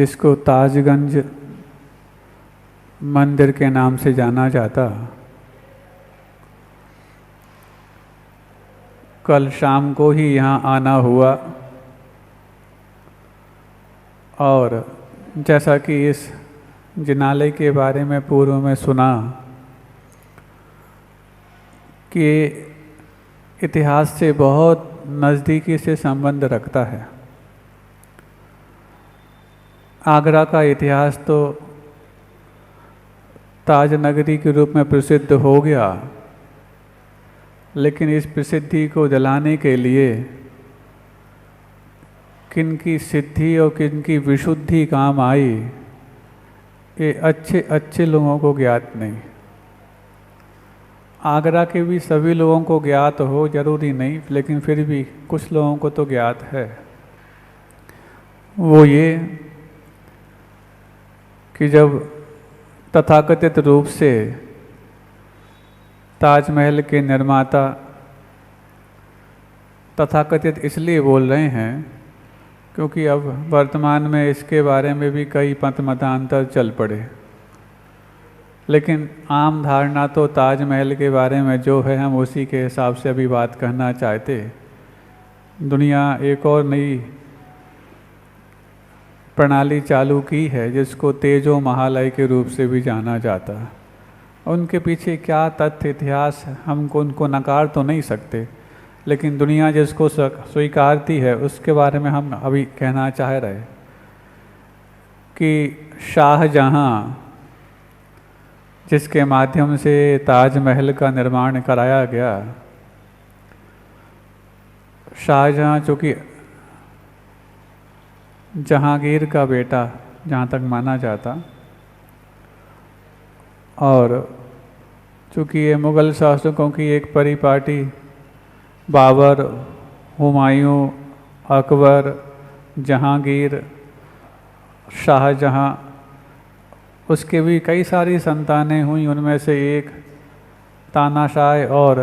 जिसको ताजगंज मंदिर के नाम से जाना जाता, कल शाम को ही यहाँ आना हुआ। और जैसा कि इस जिनालय के बारे में पूर्व में सुना कि इतिहास से बहुत नज़दीकी से संबंध रखता है। आगरा का इतिहास तो ताज नगरी के रूप में प्रसिद्ध हो गया, लेकिन इस प्रसिद्धि को जलाने के लिए किन की सिद्धि और किन की विशुद्धि काम आई, ये अच्छे अच्छे लोगों को ज्ञात नहीं। आगरा के भी सभी लोगों को ज्ञात हो जरूरी नहीं, लेकिन फिर भी कुछ लोगों को तो ज्ञात है। वो ये कि जब तथाकथित रूप से ताजमहल के निर्माता तथाकथित इसलिए बोल रहे हैं क्योंकि अब वर्तमान में इसके बारे में भी कई मतांतर चल पड़े, लेकिन आम धारणा तो ताजमहल के बारे में जो है हम उसी के हिसाब से अभी बात करना चाहते। दुनिया एक और नई प्रणाली चालू की है जिसको तेजो महालय के रूप से भी जाना जाता है। उनके पीछे क्या तथ्य इतिहास हमको उनको नकार तो नहीं सकते, लेकिन दुनिया जिसको स्वीकारती है उसके बारे में हम अभी कहना चाह रहे कि शाहजहाँ जिसके माध्यम से ताजमहल का निर्माण कराया गया, शाहजहाँ चूँकि जहांगीर का बेटा जहाँ तक माना जाता, और चूँकि ये मुग़ल शासकों की एक परिपाटी बाबर, हुमायूं, अकबर, जहांगीर, शाहजहाँ, उसके भी कई सारी संतानें हुई। उनमें से एक तानाशाह और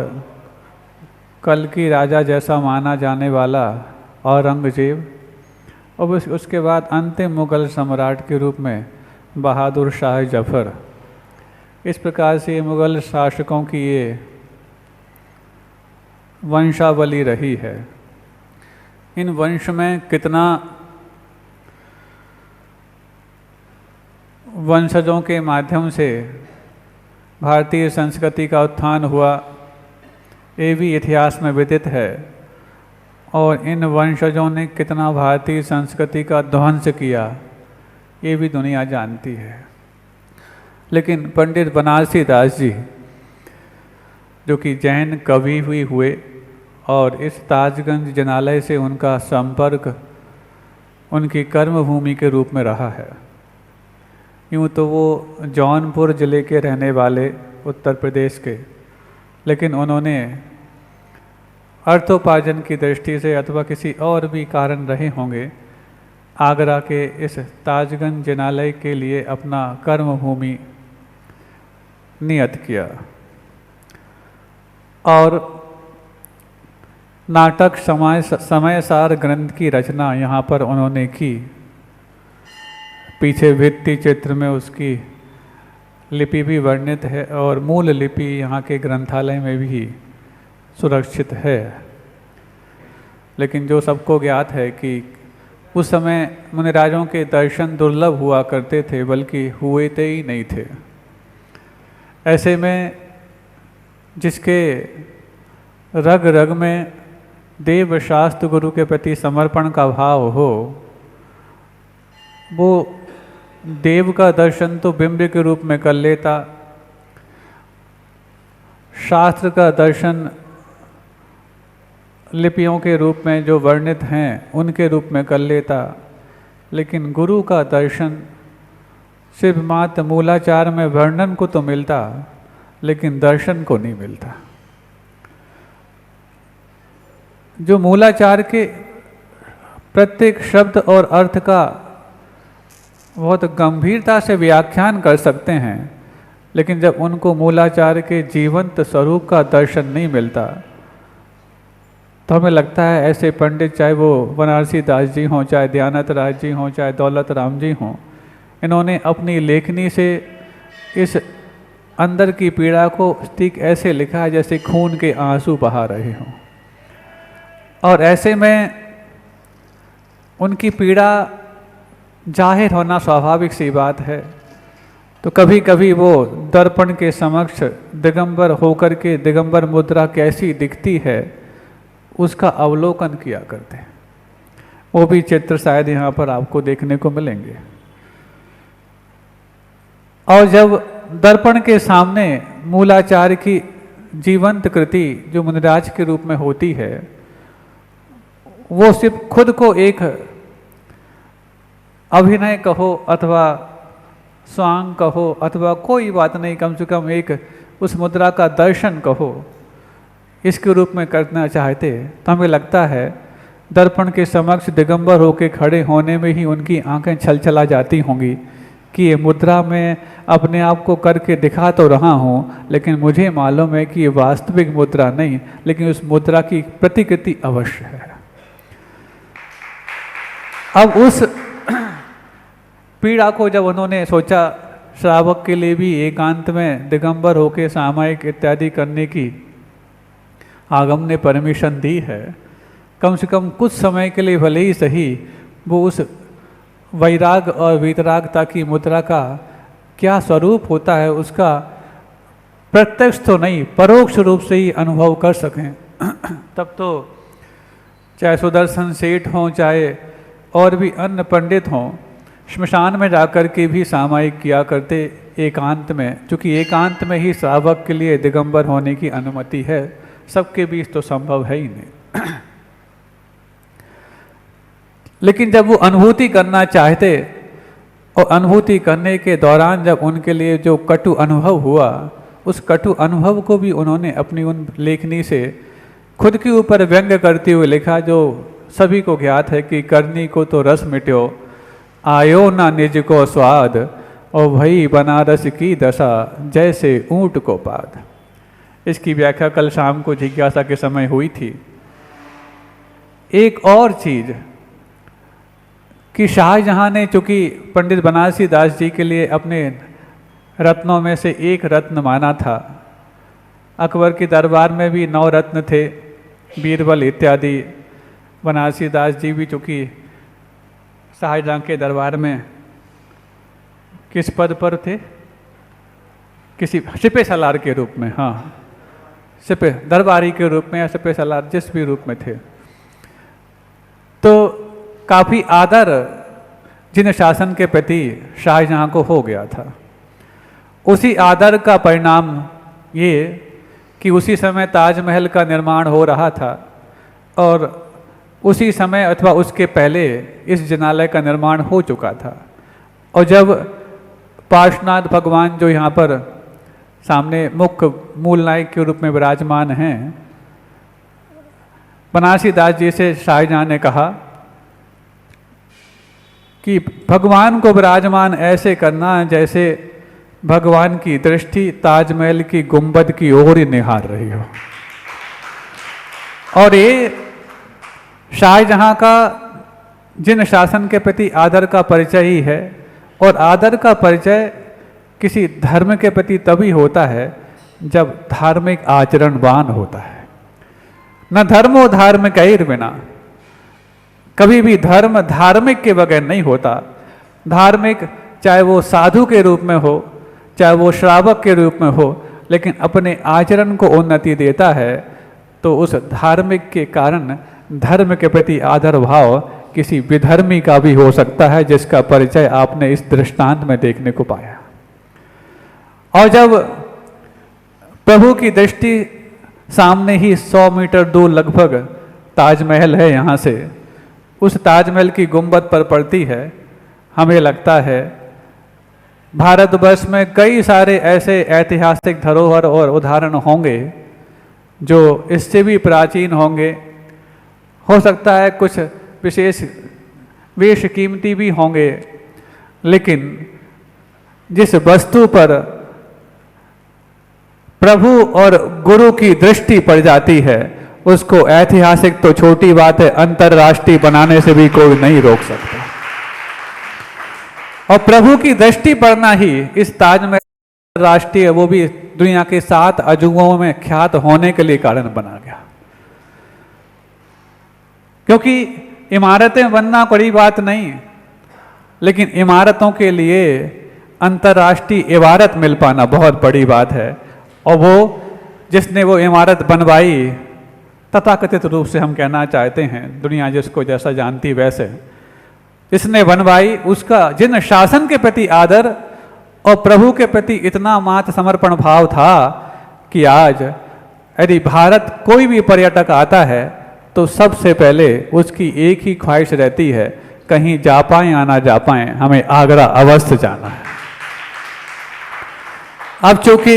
कल की राजा जैसा माना जाने वाला औरंगजेब, और उसके बाद अंतिम मुग़ल सम्राट के रूप में बहादुर शाह जफ़र। इस प्रकार से मुग़ल शासकों की ये वंशावली रही है। इन वंश में कितना वंशजों के माध्यम से भारतीय संस्कृति का उत्थान हुआ, ये भी इतिहास में विदित है। और इन वंशजों ने कितना भारतीय संस्कृति का ध्वंस किया, ये भी दुनिया जानती है। लेकिन पंडित बनारसी दास जी जो कि जैन कवि भी हुए और इस ताजगंज जिनालय से उनका संपर्क उनकी कर्मभूमि के रूप में रहा है। यूँ तो वो जौनपुर ज़िले के रहने वाले उत्तर प्रदेश के, लेकिन उन्होंने अर्थोपार्जन की दृष्टि से अथवा किसी और भी कारण रहे होंगे, आगरा के इस ताजगंज जिनालय के लिए अपना कर्मभूमि नियत किया। और नाटक समय-सार ग्रंथ की रचना यहाँ पर उन्होंने की। पीछे भित्ति चित्र में उसकी लिपि भी वर्णित है और मूल लिपि यहाँ के ग्रंथालय में भी सुरक्षित है। लेकिन जो सबको ज्ञात है कि उस समय मुनिराजों के दर्शन दुर्लभ हुआ करते थे, बल्कि हुए थे ही नहीं थे। ऐसे में जिसके रग रग में देव शास्त्र गुरु के प्रति समर्पण का भाव हो, वो देव का दर्शन तो बिंब के रूप में कर लेता, शास्त्र का दर्शन लिपियों के रूप में जो वर्णित हैं उनके रूप में कर लेता, लेकिन गुरु का दर्शन सिर्फ मात्र मूलाचार में वर्णन को तो मिलता, लेकिन दर्शन को नहीं मिलता। जो मूलाचार के प्रत्येक शब्द और अर्थ का बहुत गंभीरता से व्याख्यान कर सकते हैं, लेकिन जब उनको मूलाचार के जीवंत स्वरूप का दर्शन नहीं मिलता, तो हमें लगता है ऐसे पंडित, चाहे वो बनारसी दास जी हों, चाहे दयानंद राज जी हों, चाहे दौलत राम जी हों, इन्होंने अपनी लेखनी से इस अंदर की पीड़ा को ठीक ऐसे लिखा है जैसे खून के आंसू बहा रहे हों। और ऐसे में उनकी पीड़ा जाहिर होना स्वाभाविक सी बात है। तो कभी कभी वो दर्पण के समक्ष दिगंबर होकर के दिगंबर मुद्रा कैसी दिखती है उसका अवलोकन किया करते हैं। वो भी चित्र शायद यहाँ पर आपको देखने को मिलेंगे। और जब दर्पण के सामने मूलाचार्य की जीवंत कृति जो मुनिराज के रूप में होती है, वो सिर्फ खुद को एक अभिनय कहो अथवा स्वांग कहो अथवा कोई बात नहीं, कम से कम एक उस मुद्रा का दर्शन कहो, इसके रूप में करना चाहते, तो हमें लगता है दर्पण के समक्ष दिगंबर होकर खड़े होने में ही उनकी आंखें छलछला जाती होंगी कि ये मुद्रा में अपने आप को करके दिखा तो रहा हूँ, लेकिन मुझे मालूम है कि ये वास्तविक मुद्रा नहीं, लेकिन उस मुद्रा की प्रतिकृति अवश्य है। अब उस पीड़ा को जब उन्होंने सोचा श्रावक के लिए भी एकांत में दिगंबर होके सामायिक इत्यादि करने की आगम ने परमिशन दी है, कम से कम कुछ समय के लिए भले ही सही वो उस वैराग और वीतरागता की मुद्रा का क्या स्वरूप होता है उसका प्रत्यक्ष तो नहीं परोक्ष रूप से ही अनुभव कर सकें। तब तो चाहे सुदर्शन सेठ हों, चाहे और भी अन्य पंडित हों, श्मशान में जाकर के भी सामायिक किया करते एकांत में, क्योंकि एकांत में ही श्रावक के लिए दिगंबर होने की अनुमति है, सबके बीच तो संभव है ही नहीं। लेकिन जब वो अनुभूति करना चाहते और अनुभूति करने के दौरान जब उनके लिए जो कटु अनुभव हुआ, उस कटु अनुभव को भी उन्होंने अपनी उन लेखनी से खुद के ऊपर व्यंग करते हुए लिखा, जो सभी को ज्ञात है कि करनी को तो रस मिट्यो, आयो ना निज को स्वाद, और भई बनारस की दशा जैसे ऊंट को पाद। इसकी व्याख्या कल शाम को जिज्ञासा के समय हुई थी। एक और चीज कि शाहजहां ने चूंकि पंडित बनारसी दास जी के लिए अपने रत्नों में से एक रत्न माना था, अकबर के दरबार में भी 9 रत्न थे, बीरबल इत्यादि। बनारसी दास जी भी चूंकि शाहजहां के दरबार में किस पद पर थे, किसी सिपे सलार के रूप में, हाँ सिपे दरबारी के रूप में या सिपे सलार जिस भी रूप में थे, तो काफ़ी आदर जिन शासन के प्रति शाहजहां को हो गया था। उसी आदर का परिणाम ये कि उसी समय ताजमहल का निर्माण हो रहा था और उसी समय अथवा उसके पहले इस जिनालय का निर्माण हो चुका था। और जब पार्श्वनाथ भगवान जो यहाँ पर सामने मुख्य मूल नायक के रूप में विराजमान हैं, बनारसी दास जी से शाहजहां ने कहा कि भगवान को विराजमान ऐसे करना जैसे भगवान की दृष्टि ताजमहल की गुंबद की ओर ही निहार रही हो। और ये शाहजहां का जिन शासन के प्रति आदर का परिचय ही है, और आदर का परिचय किसी धर्म के प्रति तभी होता है जब धार्मिक आचरणवान होता है। न धर्मो धार्मिक बिना, कभी भी धर्म धार्मिक के बगैर नहीं होता। धार्मिक चाहे वो साधु के रूप में हो, चाहे वो श्रावक के रूप में हो, लेकिन अपने आचरण को उन्नति देता है तो उस धार्मिक के कारण धर्म के प्रति आदर भाव किसी विधर्मी का भी हो सकता है, जिसका परिचय आपने इस दृष्टांत में देखने को पाया। और जब प्रभु की दृष्टि सामने ही 100 मीटर दूर लगभग ताजमहल है, यहाँ से उस ताजमहल की गुंबद पर पड़ती है, हमें लगता है भारतवर्ष में कई सारे ऐसे ऐतिहासिक धरोहर और उदाहरण होंगे जो इससे भी प्राचीन होंगे। हो सकता है कुछ विशेष वेश कीमती भी होंगे, लेकिन जिस वस्तु पर प्रभु और गुरु की दृष्टि पड़ जाती है उसको ऐतिहासिक तो छोटी बात है, अंतर्राष्ट्रीय बनाने से भी कोई नहीं रोक सकता। और प्रभु की दृष्टि पड़ना ही इस ताजमहल राष्ट्रीय, वो भी दुनिया के 7 अजूबों में ख्यात होने के लिए कारण बना गया। क्योंकि इमारतें बनना बड़ी बात नहीं, लेकिन इमारतों के लिए अंतर्राष्ट्रीय इमारत मिल पाना बहुत बड़ी बात है। और वो जिसने वो इमारत बनवाई, तथाकथित रूप से हम कहना चाहते हैं, दुनिया जिसको जैसा जानती वैसे, इसने बनवाई, उसका जिन शासन के प्रति आदर और प्रभु के प्रति इतना मात समर्पण भाव था कि आज यदि भारत कोई भी पर्यटक आता है तो सबसे पहले उसकी एक ही ख्वाहिश रहती है, कहीं जा पाए या ना जा पाए, हमें आगरा अवश्य जाना है। अब चूंकि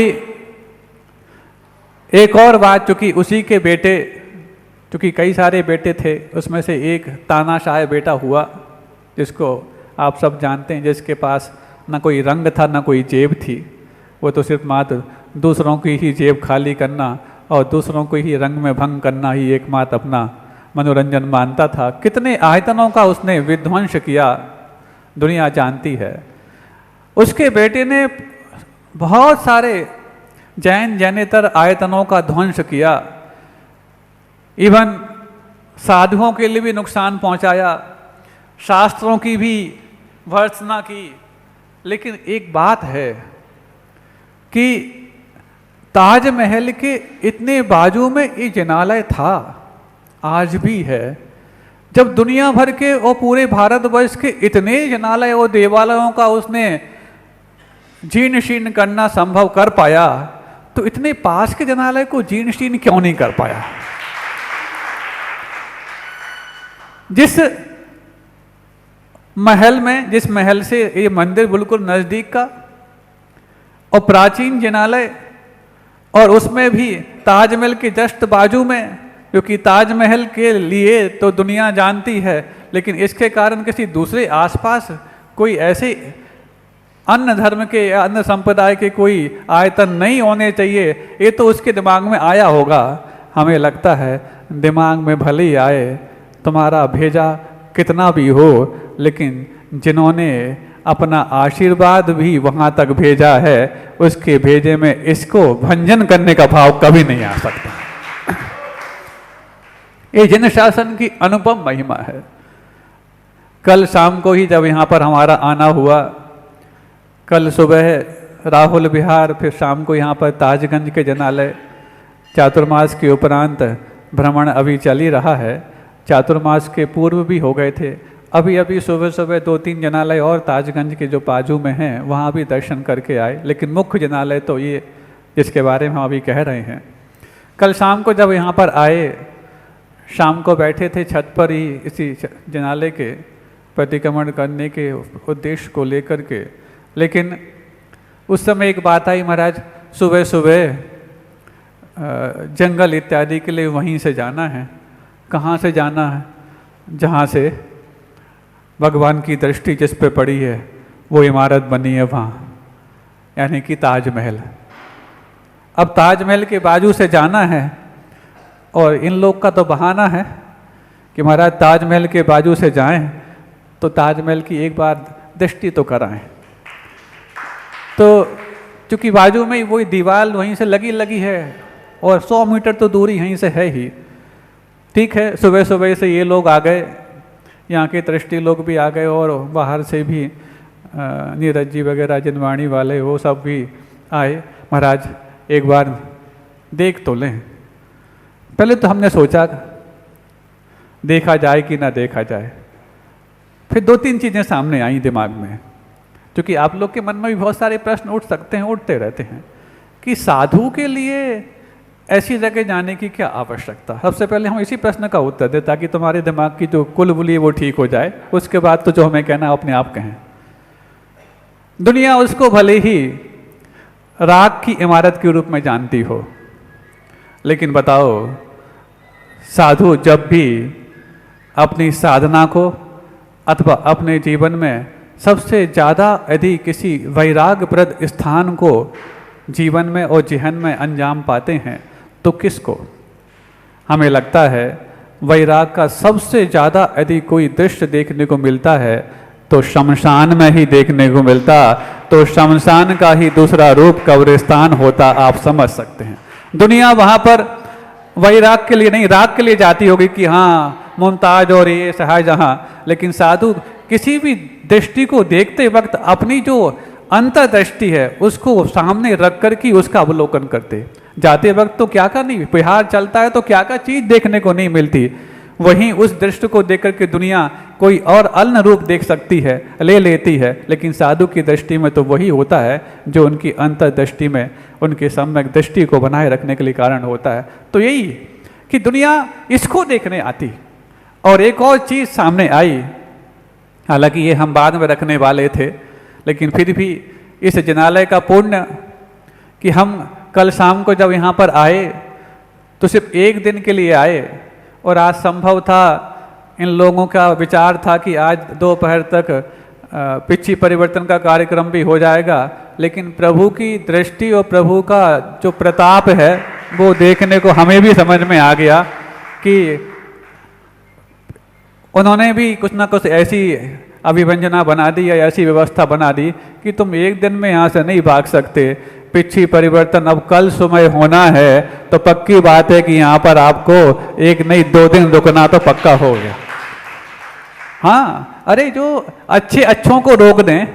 एक और बात, चूंकि उसी के बेटे, चूंकि कई सारे बेटे थे, उसमें से एक तानाशाह बेटा हुआ, जिसको आप सब जानते हैं, जिसके पास ना कोई रंग था ना कोई जेब थी। वो तो सिर्फ मात्र दूसरों की ही जेब खाली करना और दूसरों को ही रंग में भंग करना ही एकमात्र अपना मनोरंजन मानता था। कितने आयतनों का उसने विध्वंस किया, दुनिया जानती है। उसके बेटे ने बहुत सारे जैनेतर आयतनों का ध्वंस किया, इवन साधुओं के लिए भी नुकसान पहुंचाया, शास्त्रों की भी भर्त्सना की। लेकिन एक बात है कि ताजमहल के इतने बाजू में ये जिनालय था, आज भी है। जब दुनिया भर के और पूरे भारतवर्ष के इतने जिनालय और देवालयों का उसने जीर्ण शीर्ण करना संभव कर पाया, तो इतने पास के जिनालय को जीर्ण शीर्ण क्यों नहीं कर पाया? जिस महल से ये मंदिर बिल्कुल नजदीक का और प्राचीन जिनालय, और उसमें भी ताजमहल के जस्ट बाजू में, क्योंकि ताजमहल के लिए तो दुनिया जानती है, लेकिन इसके कारण किसी दूसरे आसपास कोई ऐसे अन्य धर्म के या अन्य संप्रदाय के कोई आयतन नहीं होने चाहिए, ये तो उसके दिमाग में आया होगा। हमें लगता है दिमाग में भले ही आए, तुम्हारा भेजा कितना भी हो, लेकिन जिन्होंने अपना आशीर्वाद भी वहाँ तक भेजा है, उसके भेजे में इसको भंजन करने का भाव कभी नहीं आ सकता। ये जिन शासन की अनुपम महिमा है। कल शाम को ही जब यहाँ पर हमारा आना हुआ, कल सुबह राहुल विहार, फिर शाम को यहाँ पर ताजगंज के जिनालय, चातुर्मास के उपरांत भ्रमण अभी चल ही रहा है। चातुर्मास के पूर्व भी हो गए थे, अभी अभी सुबह सुबह 2-3 जिनालय और ताजगंज के जो बाजू में हैं वहाँ भी दर्शन करके आए। लेकिन मुख्य जिनालय तो ये जिसके बारे में हम अभी कह रहे हैं। कल शाम को जब यहाँ पर आए, शाम को बैठे थे छत पर ही इसी जिनालय के प्रतिक्रमण करने के उद्देश्य को लेकर के, लेकिन उस समय एक बात आई, महाराज सुबह सुबह जंगल इत्यादि के लिए वहीं से जाना है। कहाँ से जाना है? जहाँ से भगवान की दृष्टि जिस पे पड़ी है वो इमारत बनी है वहाँ, यानी कि ताजमहल। अब ताजमहल के बाजू से जाना है, और इन लोग का तो बहाना है कि महाराज ताजमहल के बाजू से जाएं तो ताजमहल की एक बार दृष्टि तो कराएं। तो चूँकि बाजू में वही दीवार वहीं से लगी है और 100 मीटर तो दूरी यहीं से है ही। ठीक है, सुबह सुबह से ये लोग आ गए, यहाँ के दृष्टि लोग भी आ गए, और बाहर से भी नीरज जी वगैरह जिनवाणी वाले वो सब भी आए। महाराज एक बार देख तो लें। पहले तो हमने सोचा देखा जाए कि ना देखा जाए, फिर 2-3 चीज़ें सामने आई दिमाग में, क्योंकि आप लोग के मन में भी बहुत सारे प्रश्न उठ सकते हैं, उठते रहते हैं कि साधु के लिए ऐसी जगह जाने की क्या आवश्यकता। सबसे पहले हम इसी प्रश्न का उत्तर दें ताकि तुम्हारे दिमाग की जो कुलबुली है वो ठीक हो जाए। उसके बाद तो जो हमें कहना अपने आप कहें। दुनिया उसको भले ही राग की इमारत के रूप में जानती हो, लेकिन बताओ साधु जब भी अपनी साधना को अथवा अपने जीवन में सबसे ज़्यादा यदि किसी वैराग्यप्रद स्थान को जीवन में और जिहन में अंजाम पाते हैं तो किसको? हमें लगता है वैराग का सबसे ज़्यादा यदि कोई दृश्य देखने को मिलता है तो शमशान में ही देखने को मिलता, तो शमशान का ही दूसरा रूप कब्रिस्तान होता, आप समझ सकते हैं। दुनिया वहाँ पर वैराग के लिए नहीं, राग के लिए जाती होगी कि हाँ मुमताज और ये शाहजहाँ, लेकिन साधु किसी भी दृष्टि को देखते वक्त अपनी जो अंतर्दृष्टि है उसको सामने रख कर के उसका अवलोकन करते। जाते वक्त तो क्या करनी, बिहार चलता है तो क्या क्या चीज़ देखने को नहीं मिलती, वहीं उस दृष्टि को देख करके दुनिया कोई और अन्य रूप देख सकती है, ले लेती है, लेकिन साधु की दृष्टि में तो वही होता है जो उनकी अंतर्दृष्टि में उनके सम्यक दृष्टि को बनाए रखने के लिए कारण होता है। तो यही कि दुनिया इसको देखने आती। और एक और चीज़ सामने आई, हालांकि ये हम बाद में रखने वाले थे, लेकिन फिर भी इस जिनालय का पुण्य कि हम कल शाम को जब यहाँ पर आए तो सिर्फ एक दिन के लिए आए, और आज संभव था, इन लोगों का विचार था कि आज दोपहर तक पिछी परिवर्तन का कार्यक्रम भी हो जाएगा, लेकिन प्रभु की दृष्टि और प्रभु का जो प्रताप है वो देखने को हमें भी समझ में आ गया कि उन्होंने भी कुछ ना कुछ ऐसी अभिव्यंजना बना दी या ऐसी व्यवस्था बना दी कि तुम एक दिन में यहाँ से नहीं भाग सकते। पिछी परिवर्तन अब कल सुबह होना है तो पक्की बात है कि यहाँ पर आपको एक नहीं 2 दिन रुकना तो पक्का हो गया। हाँ, अरे जो अच्छे अच्छों को रोक दें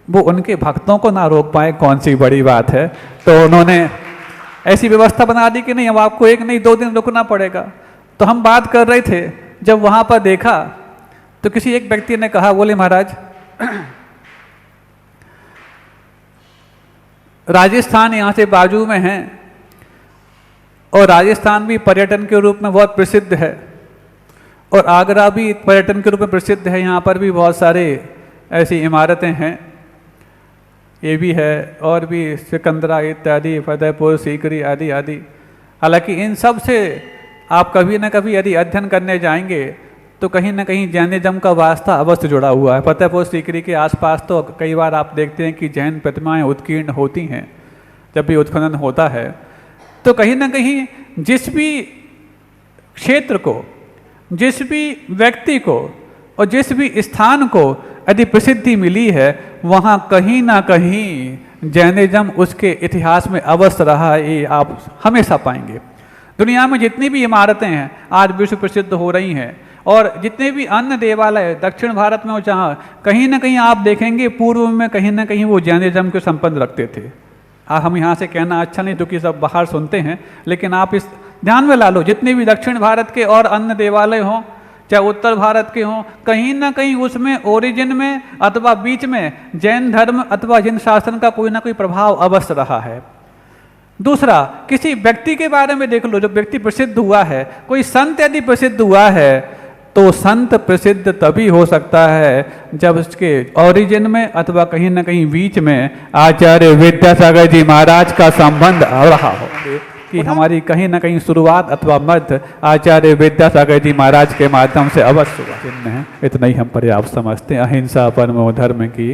वो उनके भक्तों को ना रोक पाए, कौन सी बड़ी बात है। तो उन्होंने ऐसी व्यवस्था बना दी कि नहीं अब आपको एक नहीं 2 दिन रुकना पड़ेगा। तो हम बात कर रहे थे, जब वहाँ पर देखा तो किसी एक व्यक्ति ने कहा, बोले महाराज राजस्थान यहाँ से बाजू में है और राजस्थान भी पर्यटन के रूप में बहुत प्रसिद्ध है और आगरा भी पर्यटन के रूप में प्रसिद्ध है, यहाँ पर भी बहुत सारे ऐसी इमारतें हैं, ये भी है और भी सिकंदरा इत्यादि, फतेहपुर सीकरी आदि आदि। हालांकि इन सब से आप कभी न कभी यदि अध्ययन करने जाएंगे तो कहीं ना कहीं जैनिज्म का वास्ता अवश्य जुड़ा हुआ है। फतेहपुर सीकरी के आसपास तो कई बार आप देखते हैं कि जैन प्रतिमाएं उत्कीर्ण होती हैं जब भी उत्खनन होता है। तो कहीं ना कहीं जिस भी क्षेत्र को, जिस भी व्यक्ति को और जिस भी स्थान को यदि प्रसिद्धि मिली है वहाँ कहीं ना कहीं जैनिज्म उसके इतिहास में अवश्य रहा है, ये आप हमेशा पाएंगे। दुनिया में जितनी भी इमारतें हैं आज विश्व प्रसिद्ध हो रही हैं और जितने भी अन्य देवालय दक्षिण भारत में हो, जहाँ कहीं ना कहीं आप देखेंगे पूर्व में कहीं ना कहीं वो जैनिज्म के संबंध रखते थे। हम यहाँ से कहना अच्छा नहीं क्योंकि सब बाहर सुनते हैं, लेकिन आप इस ध्यान में ला लो, जितने भी दक्षिण भारत के और अन्य देवालय हों चाहे उत्तर भारत के हों, कहीं ना कहीं उसमें ओरिजिन में अथवा बीच में जैन धर्म अथवा जैन शासन का कोई ना कोई प्रभाव अवश्य रहा है। दूसरा, किसी व्यक्ति के बारे में देख लो, जो व्यक्ति प्रसिद्ध हुआ है, कोई संत यदि प्रसिद्ध हुआ है तो संत प्रसिद्ध तभी हो सकता है जब उसके ओरिजिन में अथवा कहीं ना कहीं बीच में आचार्य विद्यासागर जी महाराज का संबंध रहा हो, कि हमारी कहीं ना कहीं शुरुआत अथवा मध्य आचार्य विद्यासागर जी महाराज के माध्यम से अवश्य हुआ। इतना ही हम पर्याप्त समझते हैं। अहिंसा परमो धर्म की